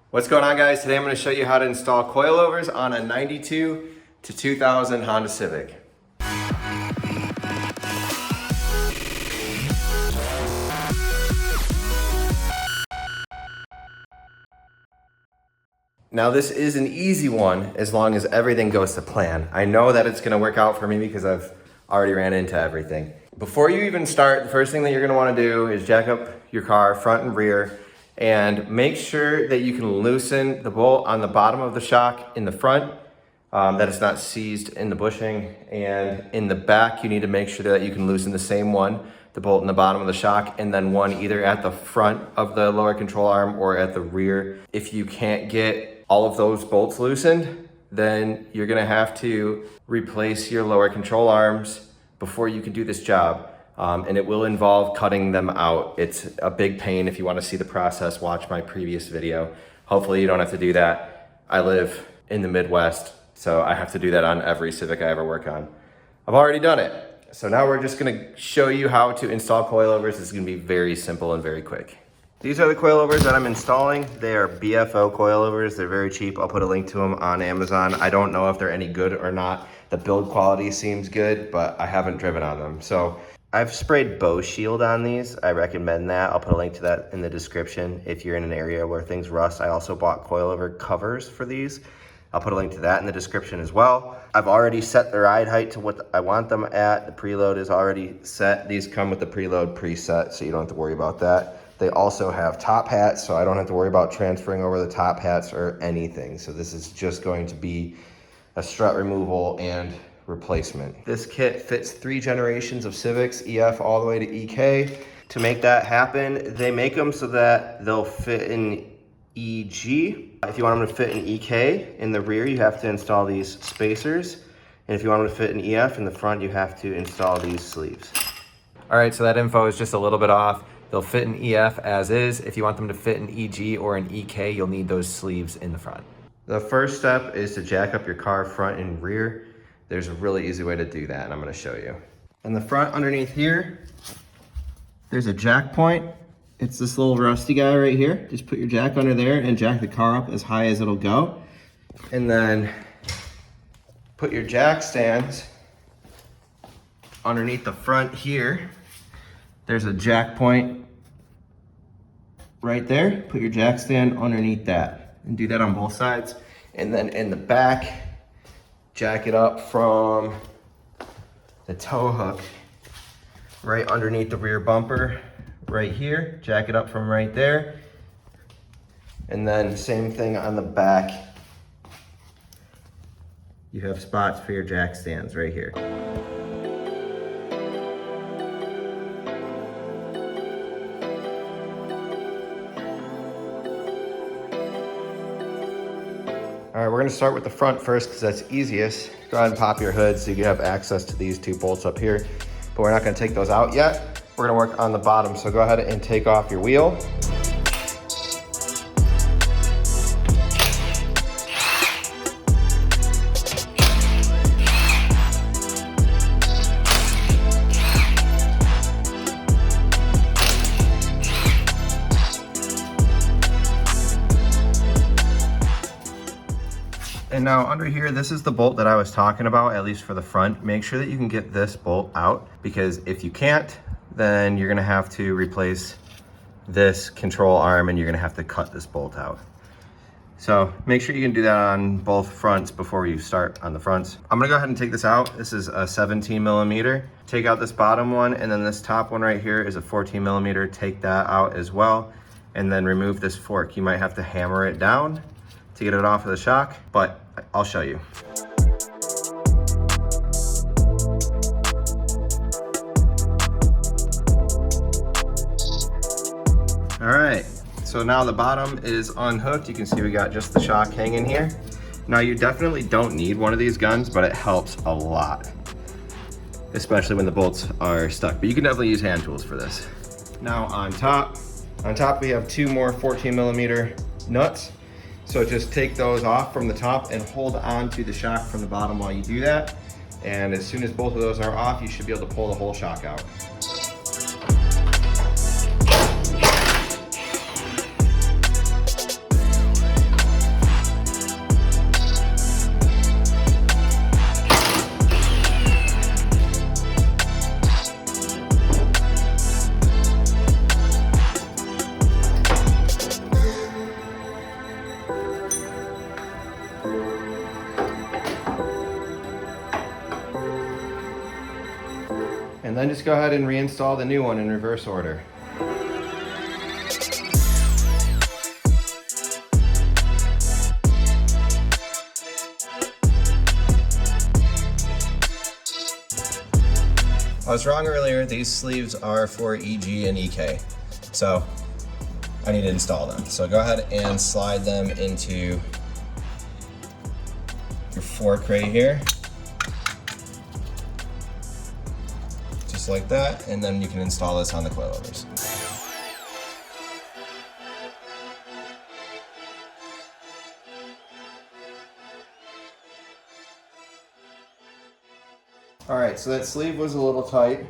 What's going on, guys? Today I'm going to show you how to install coilovers on a 92 to 2000 Honda Civic. Now this is an easy one as long as everything goes to plan. I know that it's going to work out for me because I've already ran into everything. Before you even start, the first thing that you're going to want to do is jack up your car front and rear and make sure that you can loosen the bolt on the bottom of the shock in the front, that it's not seized in the bushing. And in the back, you need to make sure that you can loosen the same one, the bolt in the bottom of the shock, and then one either at the front of the lower control arm or at the rear. If you can't get all of those bolts loosened, then you're gonna have to replace your lower control arms before you can do this job. And it will involve cutting them out. It's a big pain. If you want to see the process, watch my previous video. Hopefully you don't have to do that. I live in the Midwest, so I have to do that on every Civic I ever work on. I've already done it. So now we're just gonna show you how to install coilovers. It's gonna be very simple and very quick. These are the coilovers that I'm installing. They are BFO coilovers. They're very cheap. I'll put a link to them on Amazon. I don't know if they're any good or not. The build quality seems good, but I haven't driven on them. So I've sprayed Bow Shield on these. I recommend that. I'll put a link to that in the description if you're in an area where things rust. I also bought coilover covers for these. I'll put a link to that in the description as well. I've already set the ride height to what I want them at. The preload is already set. These come with the preload preset, so you don't have to worry about that. They also have top hats, so I don't have to worry about transferring over the top hats or anything. So this is just going to be a strut removal and replacement. This kit fits 3 generations of Civics, EF all the way to EK. To make that happen, they make them so that they'll fit in EG. If you want them to fit in EK in the rear, you have to install these spacers. And if you want them to fit in EF in the front, you have to install these sleeves. All right, so that info is just a little bit off. They'll fit in EF as is. If you want them to fit in EG or in EK, you'll need those sleeves in the front. The first step is to jack up your car front and rear. There's a really easy way to do that, and I'm gonna show you. In the front underneath here, there's a jack point. It's this little rusty guy right here. Just put your jack under there and jack the car up as high as it'll go. And then put your jack stands underneath the front here. There's a jack point right there. Put your jack stand underneath that and do that on both sides. And then in the back, jack it up from the tow hook right underneath the rear bumper right here. Jack it up from right there. And then same thing on the back. You have spots for your jack stands right here. All right, we're gonna start with the front first because that's easiest. Go ahead and pop your hood so you have access to these 2 bolts up here, but we're not gonna take those out yet. We're gonna work on the bottom. So go ahead and take off your wheel. And now under here, this is the bolt that I was talking about, at least for the front. Make sure that you can get this bolt out, because if you can't, then you're gonna have to replace this control arm and you're gonna have to cut this bolt out. So make sure you can do that on both fronts before you start on the fronts. I'm gonna go ahead and take this out. This is a 17 millimeter. Take out this bottom one, and then this top one right here is a 14 millimeter. Take that out as well, and then remove this fork. You might have to hammer it down to get it off of the shock, but I'll show you. All right, so now the bottom is unhooked. You can see we got just the shock hanging here. Now you definitely don't need one of these guns, but it helps a lot, especially when the bolts are stuck. But you can definitely use hand tools for this. Now on top we have 2 more 14 millimeter nuts. So just take those off from the top and hold on to the shock from the bottom while you do that. And as soon as both of those are off, you should be able to pull the whole shock out. And then just go ahead and reinstall the new one in reverse order. I was wrong earlier, these sleeves are for EG and EK. So I need to install them. So go ahead and slide them into your fork right here. Just like that, and then you can install this on the coilovers. All right, so that sleeve was a little tight.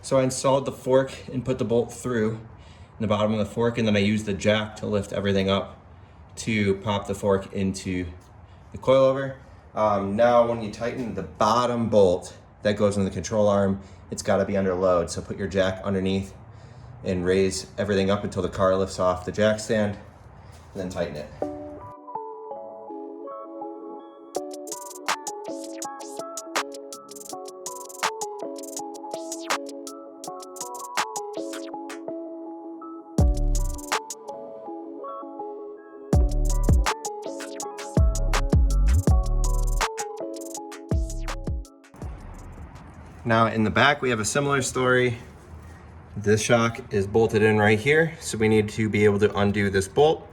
So I installed the fork and put the bolt through in the bottom of the fork, and then I used the jack to lift everything up to pop the fork into the coilover. Now when you tighten the bottom bolt that goes in the control arm, it's gotta be under load. So put your jack underneath and raise everything up until the car lifts off the jack stand, and then tighten it. Now in the back, we have a similar story. This shock is bolted in right here. So we need to be able to undo this bolt.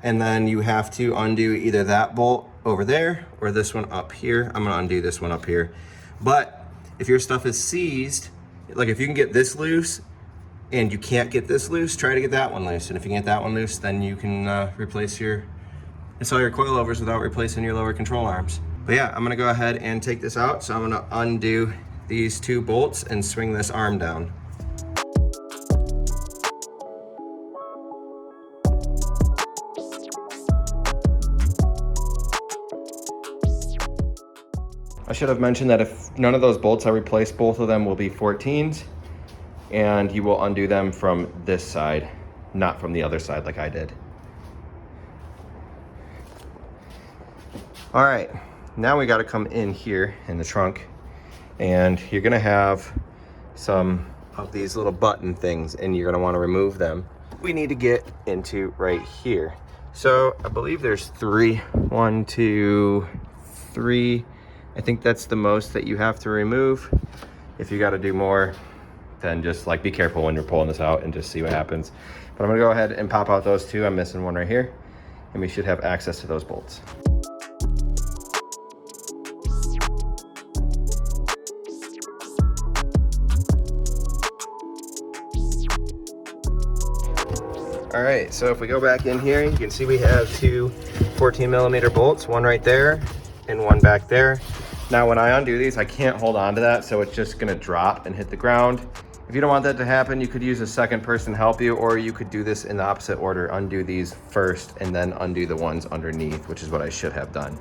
And then you have to undo either that bolt over there or this one up here. I'm gonna undo this one up here. But if your stuff is seized, like if you can get this loose and you can't get this loose, try to get that one loose. And if you can get that one loose, then you can install your coilovers without replacing your lower control arms. But yeah, I'm gonna go ahead and take this out. So I'm gonna undo these two bolts and swing this arm down. I should have mentioned that if none of those bolts are replaced, both of them will be 14s, and you will undo them from this side, not from the other side like I did. All right, now we gotta come in here in the trunk, and you're gonna have some of these little button things, and you're gonna wanna remove them. We need to get into right here. So I believe there's three. 1, 2, 3. I think that's the most that you have to remove. If you gotta do more, then just like be careful when you're pulling this out and just see what happens. But I'm gonna go ahead and pop out those two. I'm missing one right here, and we should have access to those bolts. All right, so if we go back in here, you can see we have two 14mm bolts, one right there and one back there. Now when I undo these, I can't hold on to that, so it's just gonna drop and hit the ground. If you don't want that to happen, you could use a second person to help you, or you could do this in the opposite order, undo these first and then undo the ones underneath, which is what I should have done.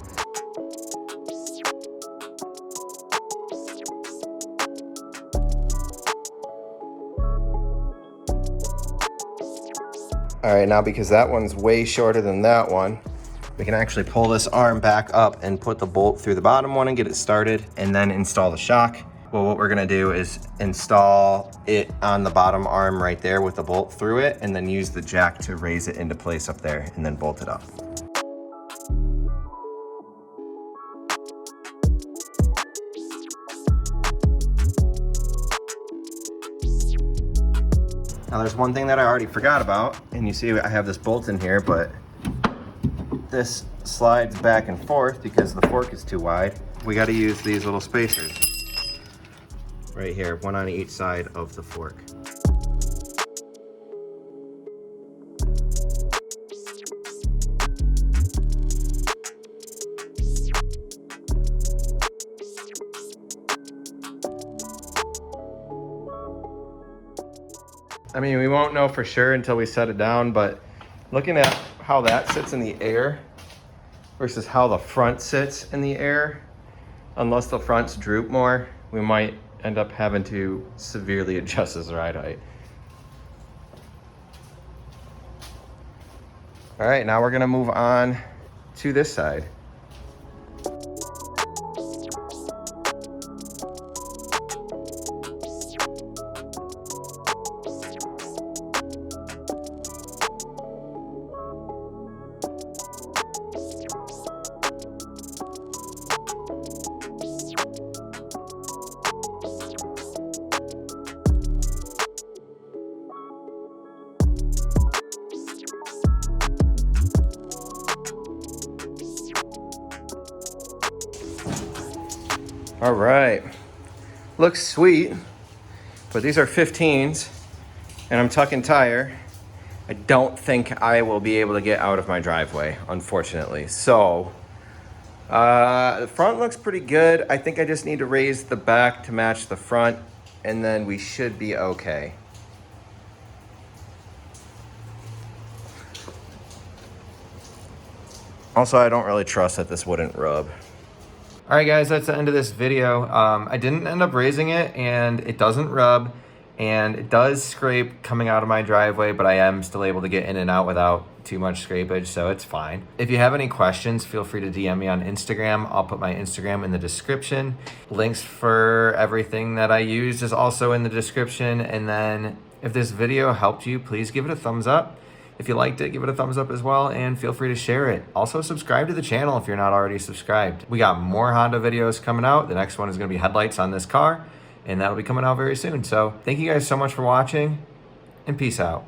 All right, now because that one's way shorter than that one, we can actually pull this arm back up and put the bolt through the bottom one and get it started, and then install the shock. Well, what we're gonna do is install it on the bottom arm right there with the bolt through it, and then use the jack to raise it into place up there and then bolt it up. Now there's one thing that I already forgot about, and you see I have this bolt in here, but this slides back and forth because the fork is too wide. We got to use these little spacers right here, one on each side of the fork. I mean, we won't know for sure until we set it down, but looking at how that sits in the air versus how the front sits in the air, unless the fronts droop more, we might end up having to severely adjust this ride height. All right, now we're gonna move on to this side. All right, looks sweet, but these are 15s and I'm tucking tire. I don't think I will be able to get out of my driveway, unfortunately. So the front looks pretty good. I think I just need to raise the back to match the front, and then we should be okay. Also, I don't really trust that this wouldn't rub. All right, guys, that's the end of this video. I didn't end up raising it, and it doesn't rub, and it does scrape coming out of my driveway, but I am still able to get in and out without too much scrapage, so it's fine. If you have any questions, feel free to DM me on Instagram. I'll put my Instagram in the description. Links for everything that I used is also in the description. And then if this video helped you, please give it a thumbs up. If you liked it, give it a thumbs up as well, and feel free to share it. Also, subscribe to the channel if you're not already subscribed. We got more Honda videos coming out. The next one is gonna be headlights on this car, and that'll be coming out very soon. So thank you guys so much for watching, and peace out.